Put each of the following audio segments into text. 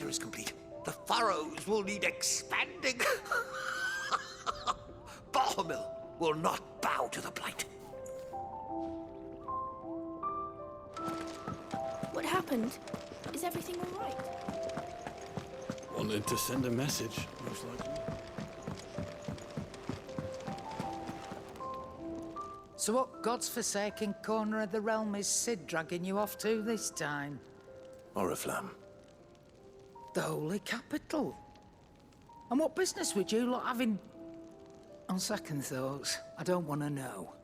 is complete. The furrows will need expanding. Bahamil will not bow to the blight. What happened? Is everything all right? Wanted to send a message, most likely. So what god's-forsaken corner of the realm is Sid dragging you off to this time? Oriflamme. The holy capital. And what business would you lot have in... On second thoughts, I don't want to know.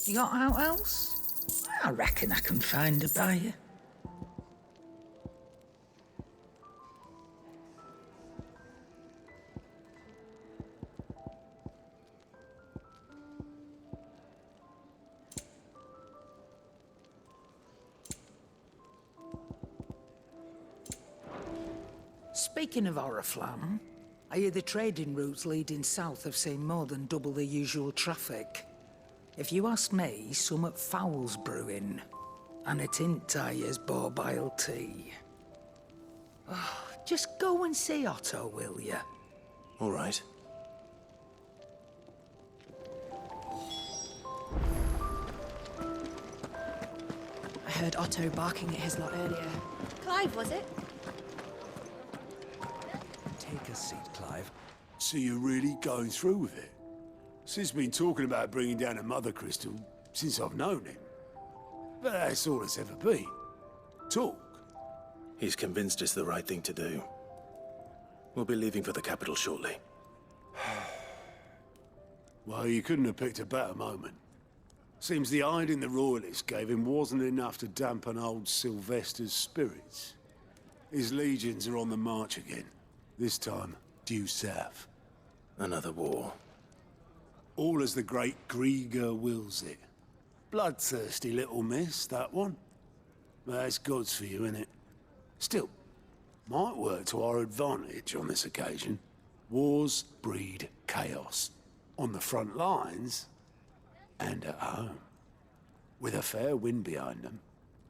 You got out else? I reckon I can find a buyer. Speaking of Oriflamme, I hear the trading routes leading south have seen more than double the usual traffic. If you ask me, summat foul's brewing, and a Tintyre's borbile tea. Oh, just go and see Otto, will ya? All right. I heard Otto barking at his lot earlier. Clive, was it? Take a seat, Clive. So you're really going through with it? Sid's been talking about bringing down a mother crystal since I've known him. But that's all it's ever been. Talk. He's convinced it's the right thing to do. We'll be leaving for the capital shortly. Well, you couldn't have picked a better moment. Seems the hiding the royalists gave him wasn't enough to dampen old Sylvester's spirits. His legions are on the march again. This time, due south. Another war. All as the great Grieger wills it. Bloodthirsty little miss, that one. That's God's for you, innit? Still, might work to our advantage on this occasion. Wars breed chaos. On the front lines, and at home. With a fair wind behind them,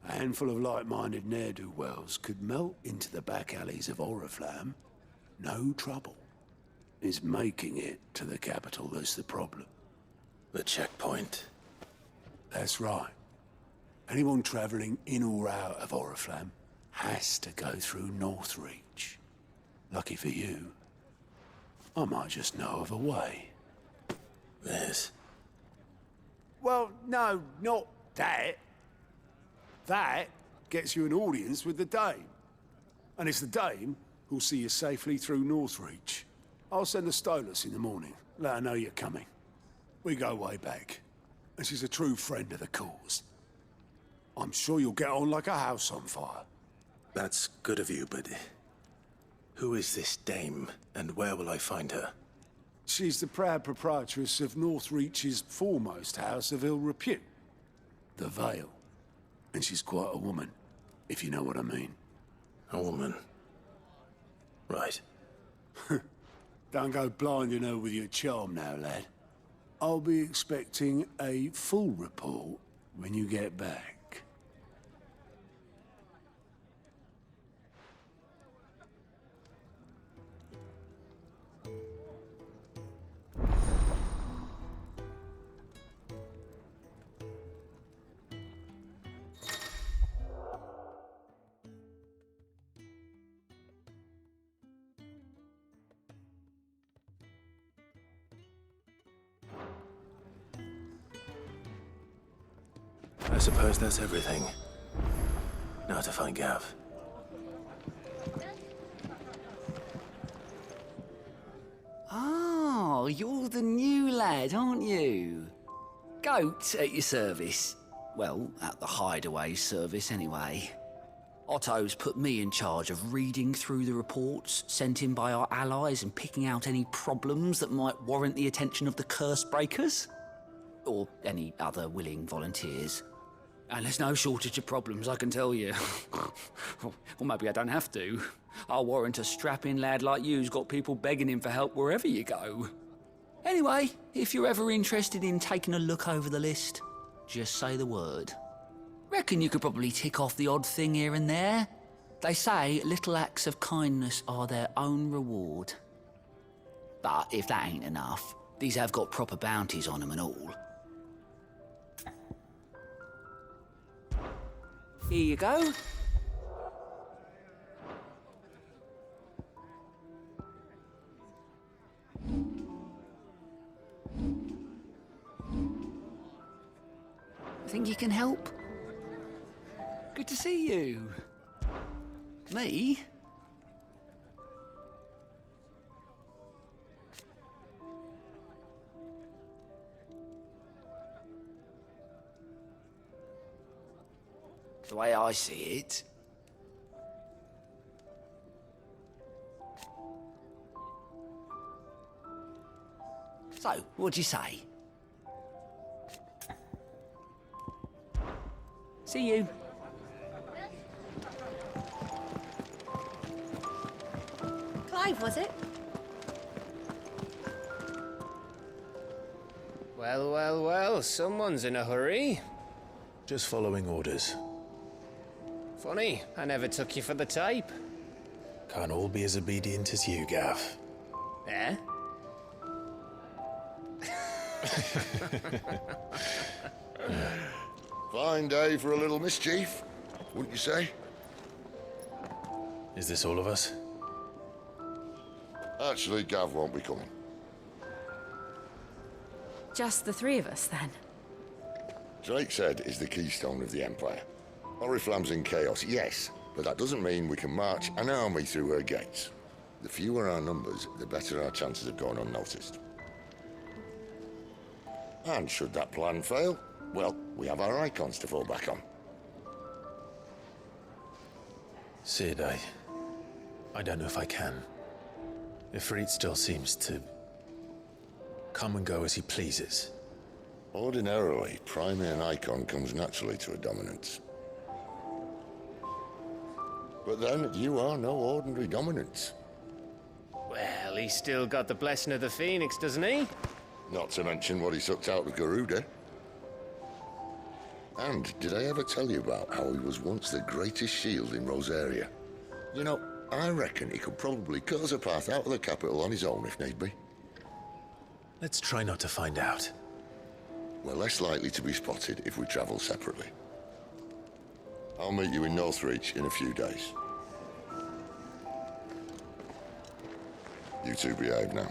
a handful of like-minded ne'er-do-wells could melt into the back alleys of Oriflamme. No trouble. Is making it to the capital that's the problem. The checkpoint. That's right. Anyone travelling in or out of Oriflamme has to go through Northreach. Lucky for you, I might just know of a way. Yes. Well, no, not that. That gets you an audience with the Dame. And it's the Dame who'll see you safely through Northreach. I'll send the Stolas in the morning, let her know you're coming. We go way back, and she's a true friend of the cause. I'm sure you'll get on like a house on fire. That's good of you, but... who is this dame, and where will I find her? She's the proud proprietress of Northreach's foremost house of ill repute, the Vale. And she's quite a woman, if you know what I mean. A woman. Right. Don't go blinding her with your charm now, lad. I'll be expecting a full report when you get back. I suppose that's everything. Now to find Gav. Oh, you're the new lad, aren't you? Goat at your service. Well, at the hideaway service, anyway. Otto's put me in charge of reading through the reports sent in by our allies and picking out any problems that might warrant the attention of the curse breakers. Or any other willing volunteers. And there's no shortage of problems, I can tell you. Or maybe I don't have to. I'll warrant a strapping lad like you's got people begging him for help wherever you go. Anyway, if you're ever interested in taking a look over the list, just say the word. Reckon you could probably tick off the odd thing here and there. They say little acts of kindness are their own reward. But if that ain't enough, these have got proper bounties on them and all. Here you go. Think you can help? Good to see you. Me? The way I see it, so, what'd you say? See you. Clive, was it? Well, well, well, someone's in a hurry. Just following orders. Funny, I never took you for the type. Can't all be as obedient as you, Gav. Eh? Fine day for a little mischief, wouldn't you say? Is this all of us? Actually, Gav won't be coming. Just the three of us, then? Drake's Head is the keystone of the Empire. Oriflamme's in chaos, yes, but that doesn't mean we can march an army through her gates. The fewer our numbers, the better our chances of going unnoticed. And should that plan fail, well, we have our Eikons to fall back on. Sid, I don't know if I can. Ifrit still seems to come and go as he pleases. Ordinarily, priming an Eikon comes naturally to a dominance. But then, you are no ordinary dominance. Well, he's still got the blessing of the Phoenix, doesn't he? Not to mention what he sucked out of Garuda. And did I ever tell you about how he was once the greatest shield in Rosaria? You know, I reckon he could probably cut us a path out of the capital on his own if need be. Let's try not to find out. We're less likely to be spotted if we travel separately. I'll meet you in Northreach in a few days. You two behave now.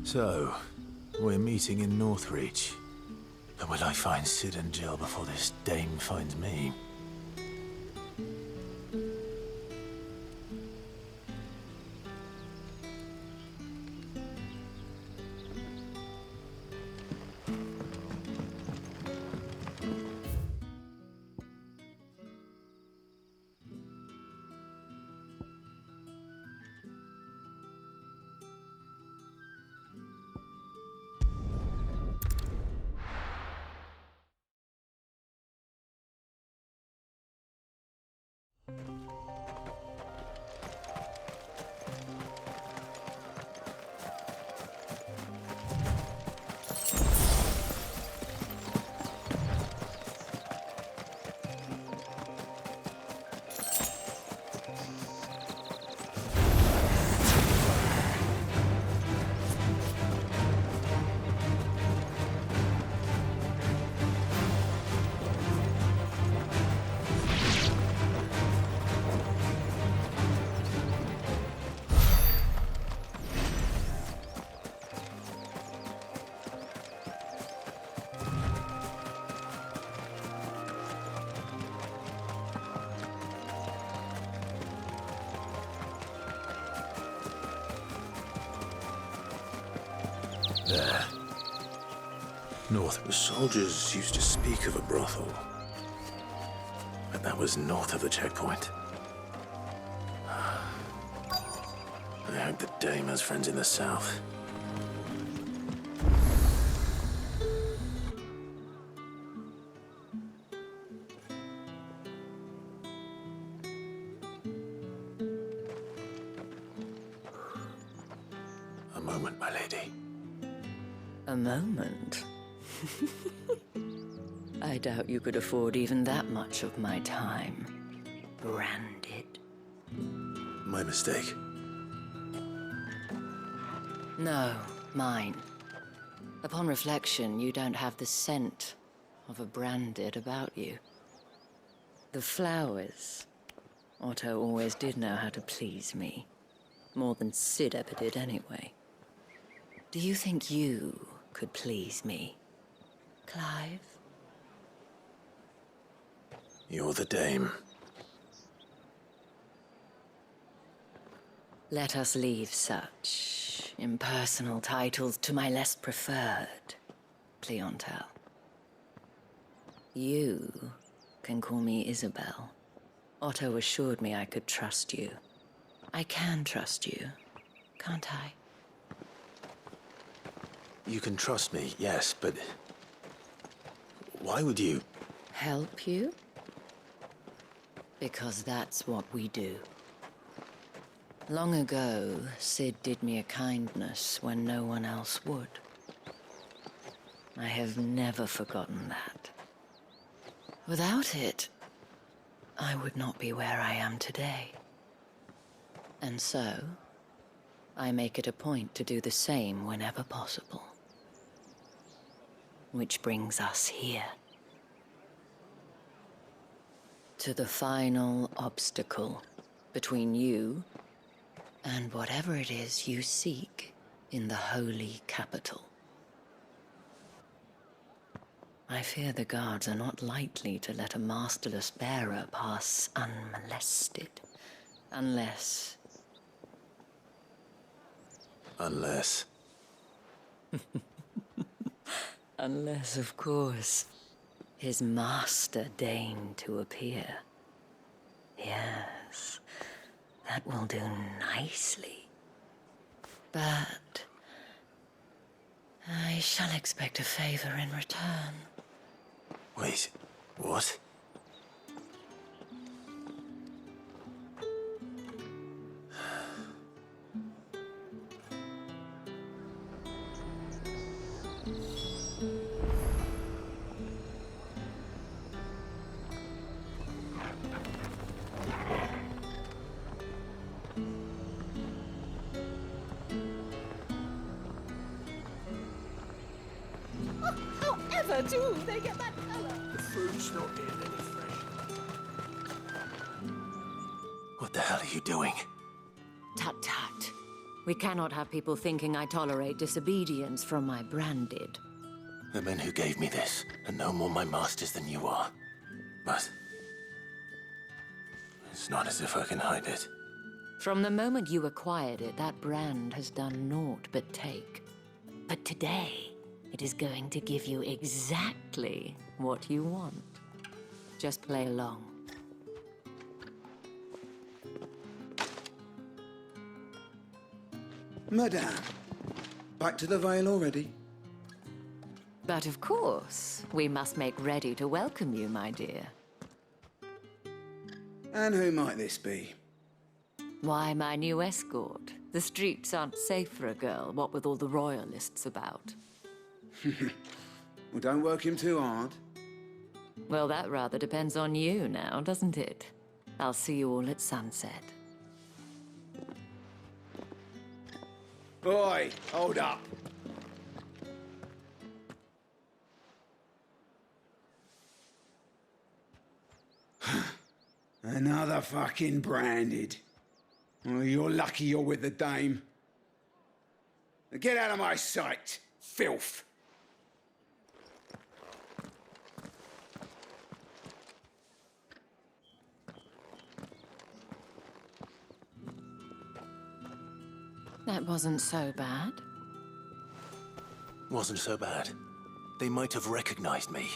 So, we're meeting in Northreach. But will I find Sid and Jill before this dame finds me? There. North. The soldiers used to speak of a brothel. But that was north of the checkpoint. I hope the dame has friends in the south. A moment, my lady. A moment? I doubt you could afford even that much of my time. Branded. My mistake. No, mine. Upon reflection, you don't have the scent of a branded about you. The flowers. Otto always did know how to please me. More than Sid ever did anyway. Do you think you could please me, Clive? You're the dame. Let us leave such impersonal titles to my less preferred clientele. You can call me Isabel. Otto assured me I could trust you. I can trust you, can't I? You can trust me, yes, but... why would you? Help you? Because that's what we do. Long ago, Sid did me a kindness when no one else would. I have never forgotten that. Without it, I would not be where I am today. And so, I make it a point to do the same whenever possible. Which brings us here. To the final obstacle between you and whatever it is you seek in the holy capital. I fear the guards are not likely to let a masterless bearer pass unmolested. Unless... Unless... Unless, of course, his master deigned to appear. Yes, that will do nicely. But... I shall expect a favor in return. Wait, what? However do they get that color? The food's not getting any fresh. What the hell are you doing? Tut-tut. We cannot have people thinking I tolerate disobedience from my branded. The men who gave me this are no more my masters than you are. But... it's not as if I can hide it. From the moment you acquired it, that brand has done naught but take. But today, it is going to give you exactly what you want. Just play along. Madame, back to the Vale already? But of course, we must make ready to welcome you, my dear. And who might this be? Why, my new escort. The streets aren't safe for a girl, what with all the royalists about. Well, don't work him too hard. Well, that rather depends on you now, doesn't it? I'll see you all at sunset. Boy, hold up. Another fucking branded. Oh, you're lucky you're with the dame. Get out of my sight, filth. That wasn't so bad. wasn't so bad. They might have recognized me.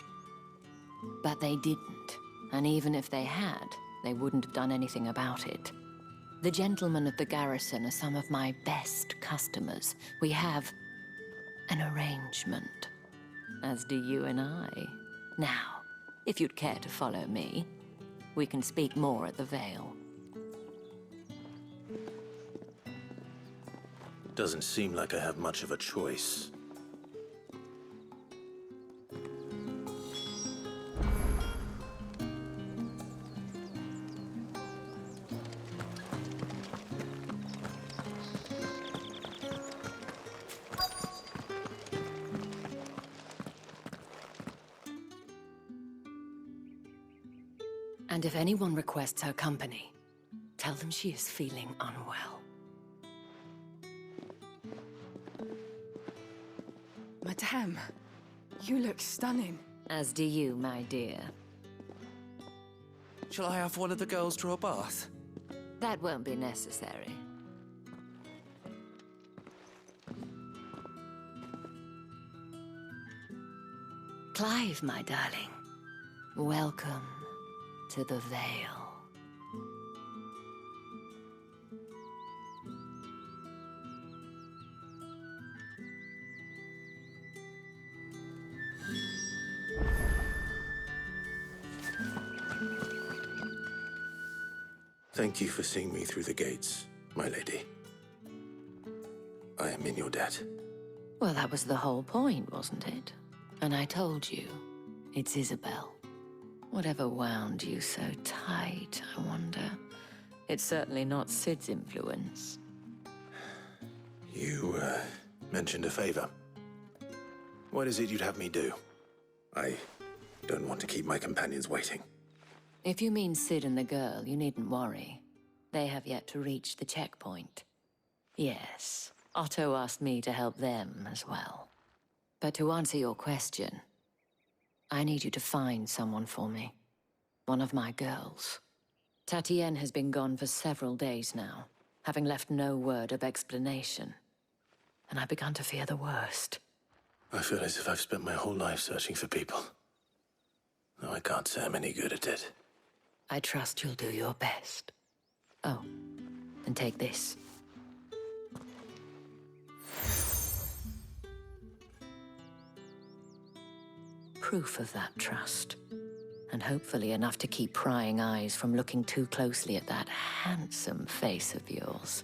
But they didn't. And even if they had, they wouldn't have done anything about it. The gentlemen of the garrison are some of my best customers. We have an arrangement, as do you and I. Now, if you'd care to follow me, we can speak more at the Vale. Doesn't seem like I have much of a choice. And if anyone requests her company, tell them she is feeling unwell. Madame, you look stunning. As do you, my dear. Shall I have one of the girls draw a bath? That won't be necessary. Clive, my darling. Welcome to the Vale. Thank you for seeing me through the gates, my lady. I am in your debt. Well, that was the whole point, wasn't it? And I told you, it's Isabel. Whatever wound you so tight, I wonder. It's certainly not Sid's influence. You, mentioned a favor. What is it you'd have me do? I don't want to keep my companions waiting. If you mean Sid and the girl, you needn't worry. They have yet to reach the checkpoint. Yes, Otto asked me to help them as well. But to answer your question, I need you to find someone for me. One of my girls. Tatienne has been gone for several days now, having left no word of explanation. And I've begun to fear the worst. I feel as if I've spent my whole life searching for people. No, I can't say I'm any good at it. I trust you'll do your best. Oh, and take this. Proof of that trust. And hopefully enough to keep prying eyes from looking too closely at that handsome face of yours.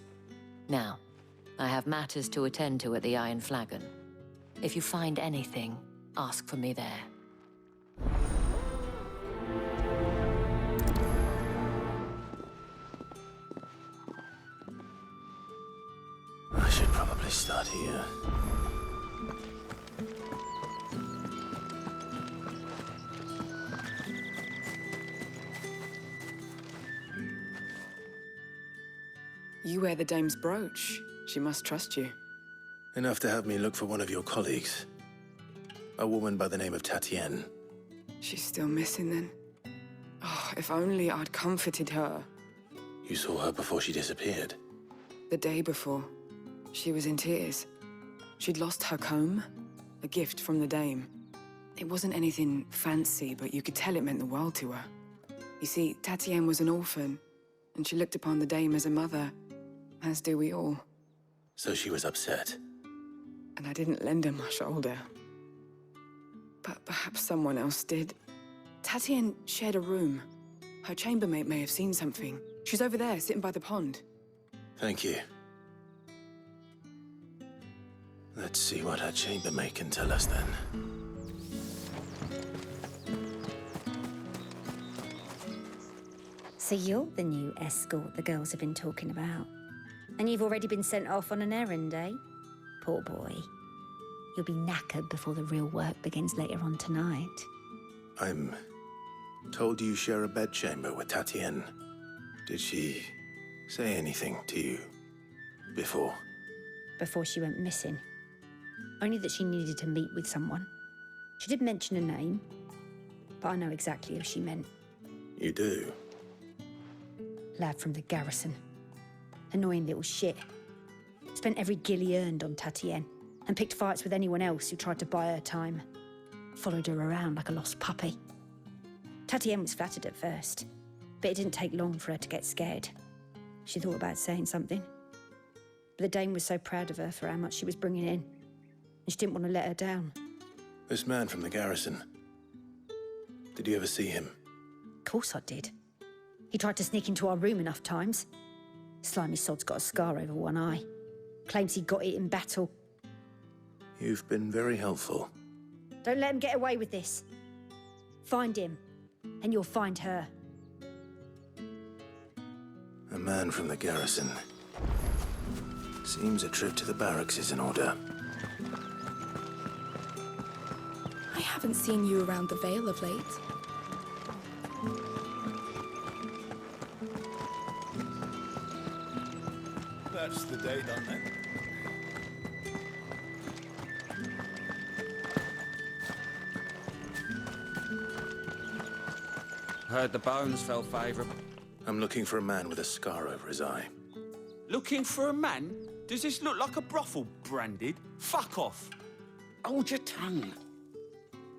Now, I have matters to attend to at the Iron Flagon. If you find anything, ask for me there. I should probably start here. You wear the dame's brooch. She must trust you. Enough to have me look for one of your colleagues. A woman by the name of Tatienne. She's still missing then. Oh, if only I'd comforted her. You saw her before she disappeared. The day before, she was in tears. She'd lost her comb, a gift from the dame. It wasn't anything fancy, but you could tell it meant the world to her. You see, Tatienne was an orphan, and she looked upon the dame as a mother, as do we all. So she was upset. And I didn't lend her my shoulder. But perhaps someone else did. Tatienne shared a room. Her chambermaid may have seen something. She's over there, sitting by the pond. Thank you. Let's see what her chambermaid can tell us then. So you're the new escort the girls have been talking about. And you've already been sent off on an errand, eh? Poor boy. You'll be knackered before the real work begins later on tonight. I'm told you share a bedchamber with Tatienne. Did she say anything to you before? Before she went missing. Only that she needed to meet with someone. She did mention a name, but I know exactly who she meant. You do? Lad from the garrison. Annoying little shit. Spent every guil he earned on Tatienne, and picked fights with anyone else who tried to buy her time. Followed her around like a lost puppy. Tatienne was flattered at first, but it didn't take long for her to get scared. She thought about saying something. But the Dame was so proud of her for how much she was bringing in, and she didn't want to let her down. This man from the garrison. Did you ever see him? Of course I did. He tried to sneak into our room enough times. Slimy sod's got a scar over one eye. Claims he got it in battle. You've been very helpful. Don't let him get away with this. Find him, and you'll find her. A man from the garrison. Seems a trip to the barracks is in order. I haven't seen you around the Vale of late. That's the day done then. Heard the bones fell favourable. I'm looking for a man with a scar over his eye. Looking for a man? Does this look like a brothel, Branded? Fuck off. Hold your tongue.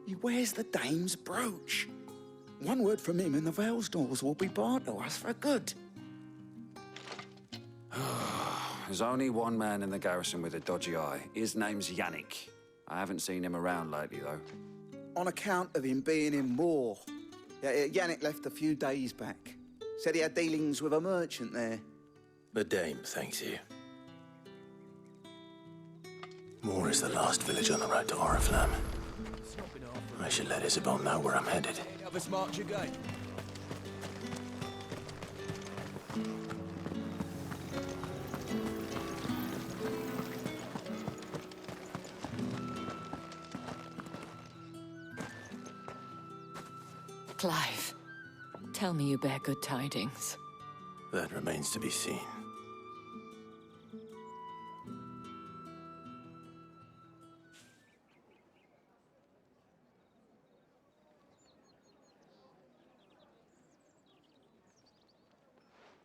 He wears the Dame's brooch. One word from him and the Vale's doors will be barred to us for good. There's only one man in the garrison with a dodgy eye. His name's Yannick. I haven't seen him around lately, though. On account of him being in war. Yannick left a few days back. Said he had dealings with a merchant there. The Dame thanks you. Moor is the last village on the road to Oriflamme. I should let Isabel know where I'm headed. Have us march again. Clive, tell me you bear good tidings. That remains to be seen.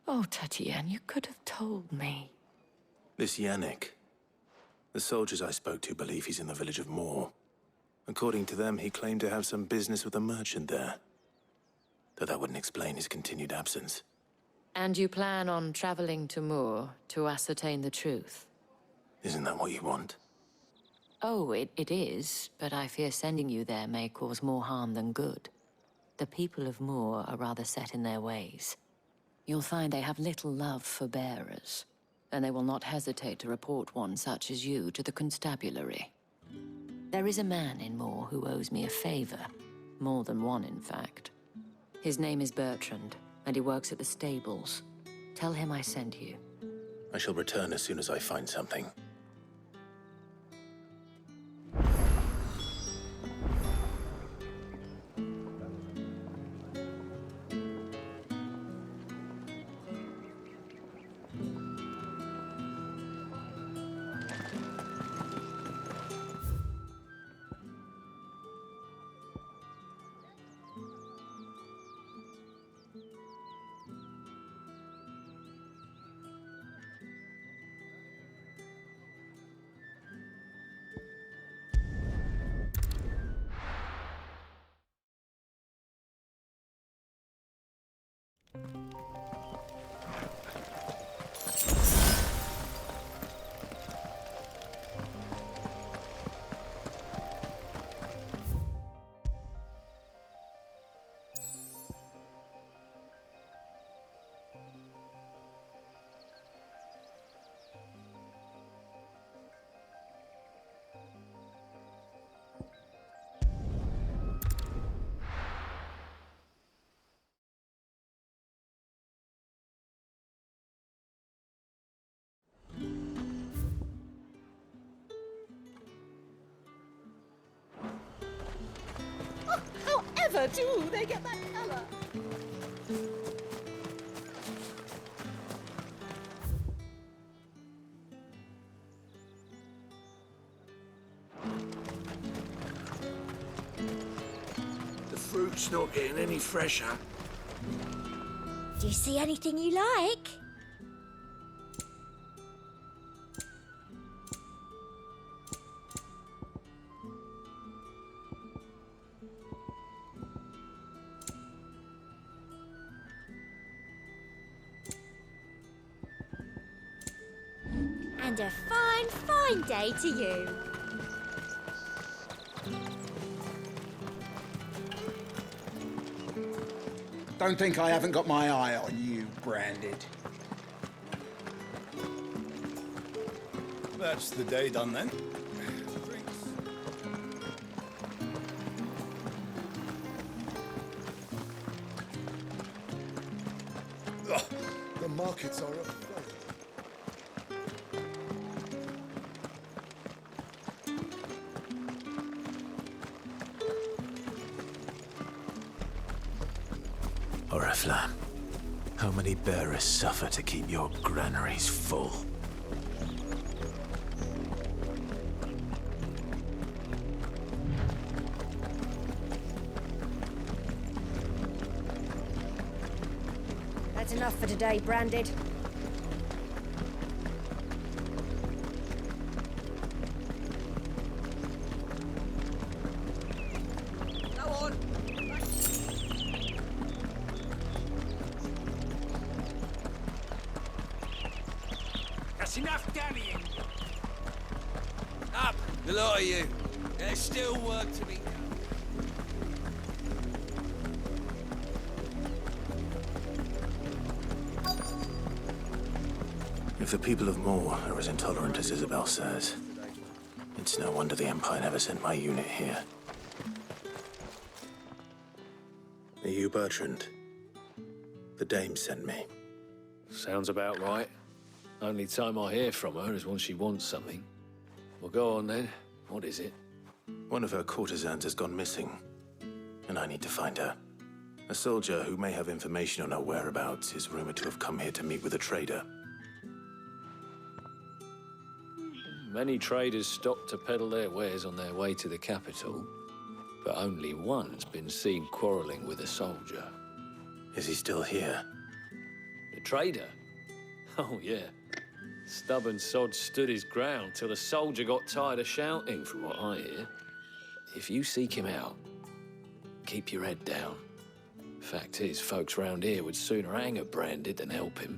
Oh, Tatienne, you could have told me. This Yannick. The soldiers I spoke to believe he's in the village of Moor. According to them, he claimed to have some business with a merchant there. Though that wouldn't explain his continued absence. And you plan on traveling to Moor to ascertain the truth? Isn't that what you want? Oh, it is, but I fear sending you there may cause more harm than good. The people of Moor are rather set in their ways. You'll find they have little love for bearers, and they will not hesitate to report one such as you to the constabulary. There is a man in Moor who owes me a favor. More than one, in fact. His name is Bertrand, and he works at the stables. Tell him I sent you. I shall return as soon as I find something. However do they get that color? The fruit's not getting any fresher. Do you see anything you like? And a fine, fine day to you. Don't think I haven't got my eye on you, Branded. That's the day done then. Oh, the markets are up. Oriflamme, how many bearers suffer to keep your granaries full? That's enough for today, Branded. Go on. That's enough dallying. Up, the lot of you. There's still work to be done. If the people of Moor are as intolerant as Isabel says, it's no wonder the Empire never sent my unit here. Are you Bertrand? The Dame sent me. Sounds about right. Only time I hear from her is when she wants something. Well, go on then. What is it? One of her courtesans has gone missing, and I need to find her. A soldier who may have information on her whereabouts is rumored to have come here to meet with a trader. Many traders stop to peddle their wares on their way to the capital, but only one's been seen quarreling with a soldier. Is he still here? The trader? Oh, yeah. Stubborn sod stood his ground till the soldier got tired of shouting, from what I hear. If you seek him out, keep your head down. Fact is, folks round here would sooner hang a Branded than help him.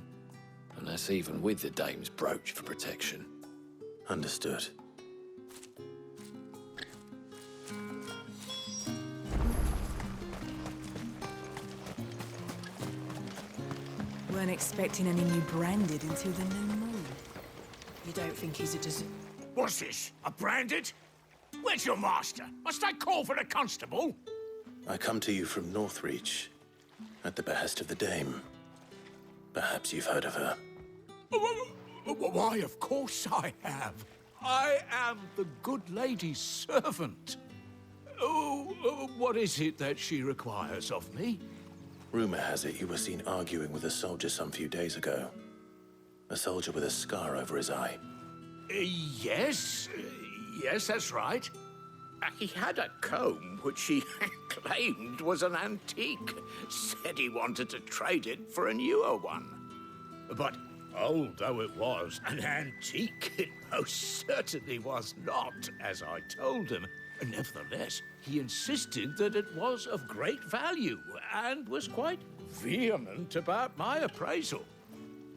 And that's even with the Dame's brooch for protection. Understood. Weren't expecting any new Branded until the new moon. You don't think he's a What's this? A Branded? Where's your master? Must I call for the constable? I come to you from Northreach, at the behest of the Dame. Perhaps you've heard of her. Why, of course I have. I am the good lady's servant. What is it that she requires of me? Rumor has it you were seen arguing with a soldier some few days ago. A soldier with a scar over his eye. Yes, that's right. He had a comb which he claimed was an antique. Said he wanted to trade it for a newer one. But old though it was, an antique it most certainly was not, as I told him. Nevertheless, he insisted that it was of great value and was quite vehement about my appraisal.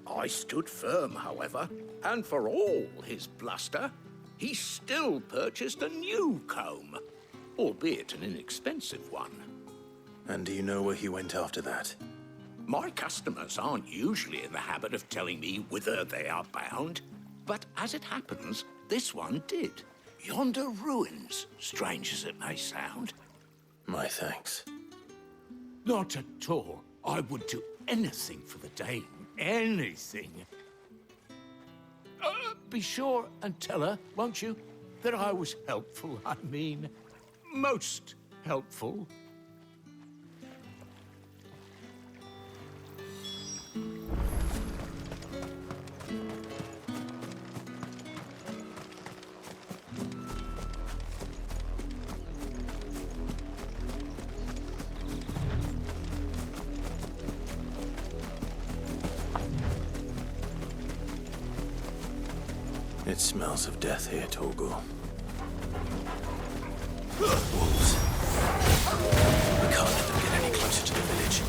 I stood firm, however, and for all his bluster, he still purchased a new comb, albeit an inexpensive one. And do you know where he went after that? My customers aren't usually in the habit of telling me whither they are bound, but as it happens, this one did. Yonder ruins, strange as it may sound. My thanks. Not at all. I would do anything for the Dame. Anything. Be sure and tell her, won't you, that I was helpful. I mean, most helpful. It smells of death here, Torgor. Wolves. We can't let them get any closer to the village.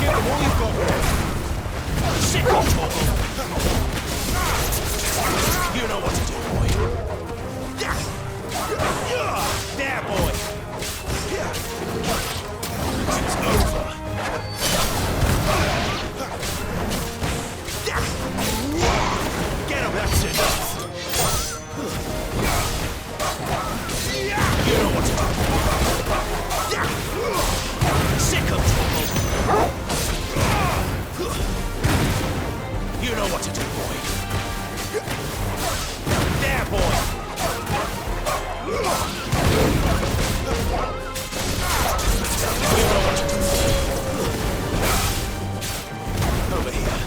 Give them all you've got. Sit on top. You know what to do, boy. There, boy. It's over. Get him, that's enough. You know what to do. Sick of trouble. You know what to do, boy. There, boy. You know what to do. Over here.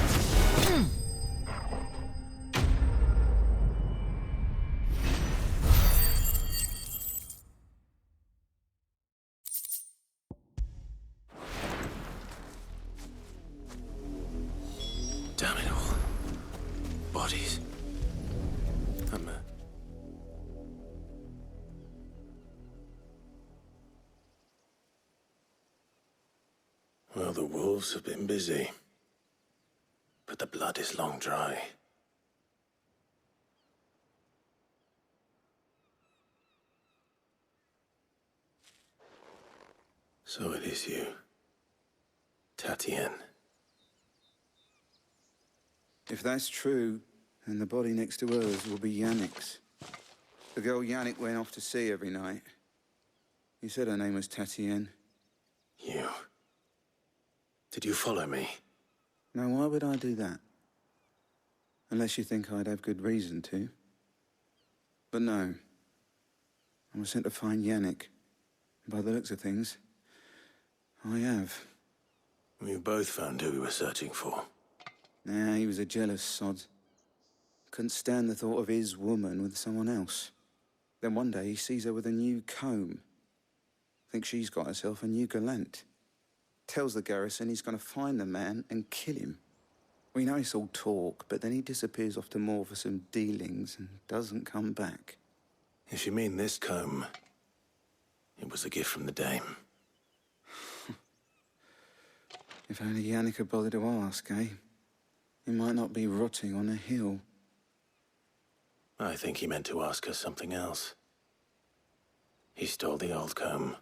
Damn it all. Bodies. Well, the wolves have been busy. But the blood is long dry. So it is you, Tatienne. If that's true, then the body next to hers will be Yannick's. The girl Yannick went off to sea every night. You said her name was Tatienne. You? Did you follow me? Now, why would I do that? Unless you think I'd have good reason to. But no. I was sent to find Yannick. By the looks of things, I have. We both found who we were searching for. Nah, he was a jealous sod. Couldn't stand the thought of his woman with someone else. Then one day he sees her with a new comb. Thinks she's got herself a new gallant. Tells the garrison he's going to find the man and kill him. We know it's all talk, but then he disappears off to Moor for some dealings and doesn't come back. If you mean this comb, it was a gift from the dame. If only Yannick had bothered to ask, eh? He might not be rotting on a hill. I think he meant to ask her something else. He stole the old comb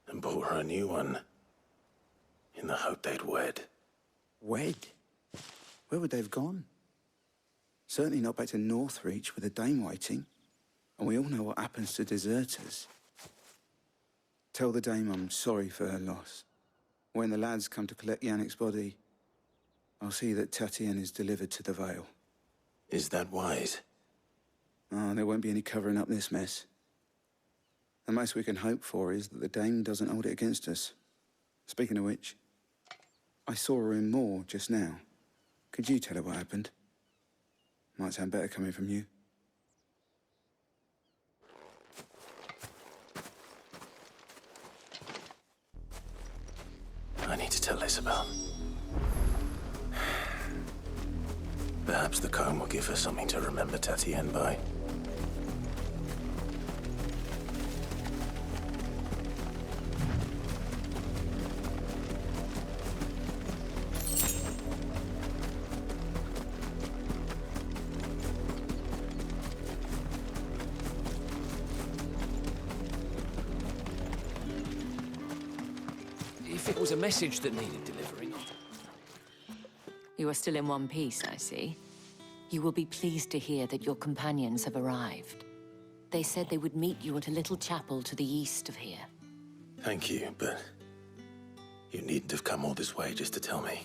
and bought her a new one in the hope they'd wed. Wed? Where would they have gone? Certainly not back to Northreach with a dame waiting. And we all know what happens to deserters. Tell the dame I'm sorry for her loss. When the lads come to collect Yannick's body, I'll see that Tatienne is delivered to the Vale. Is that wise? Oh, there won't be any covering up this mess. The most we can hope for is that the dame doesn't hold it against us. Speaking of which, I saw her in Moor just now. Could you tell her what happened? Might sound better coming from you. I need to tell Isabel. Perhaps the comb will give her something to remember Tatienne by. If it was a message that needed delivering... You are still in one piece, I see. You will be pleased to hear that your companions have arrived. They said they would meet you at a little chapel to the east of here. Thank you, but you needn't have come all this way just to tell me.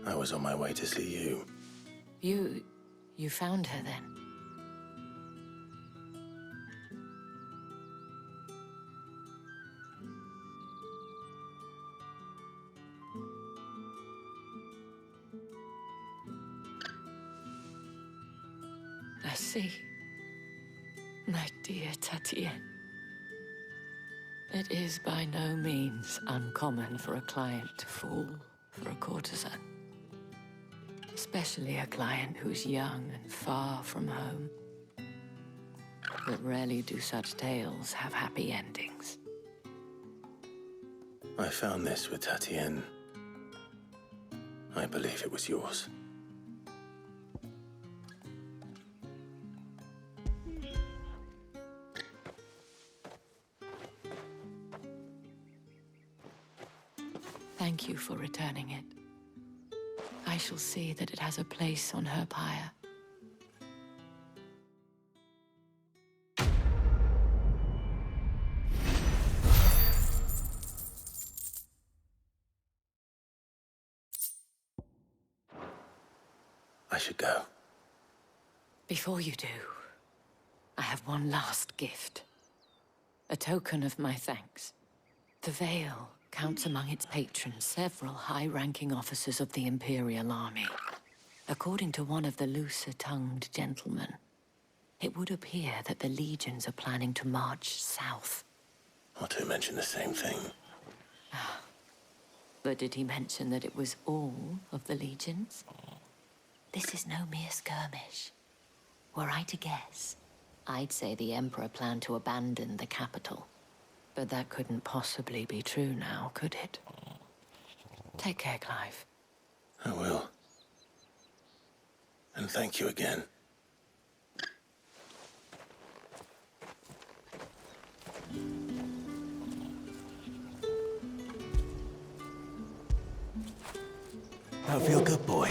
I was on my way to see you. You found her then? I see. My dear Tatienne. It is by no means uncommon for a client to fall for a courtesan. Especially a client who's young and far from home. But rarely do such tales have happy endings. I found this with Tatienne. I believe it was yours. Thank you for returning it. I shall see that it has a place on her pyre. I should go. Before you do, I have one last gift. A token of my thanks. The Veil counts among its patrons several high-ranking officers of the Imperial Army. According to one of the looser-tongued gentlemen, it would appear that the legions are planning to march south. Or to mention the same thing. But did he mention that it was all of the legions? This is no mere skirmish. Were I to guess, I'd say the Emperor planned to abandon the capital. But that couldn't possibly be true now, could it? Take care, Clive. I will. And thank you again. I feel good, boy.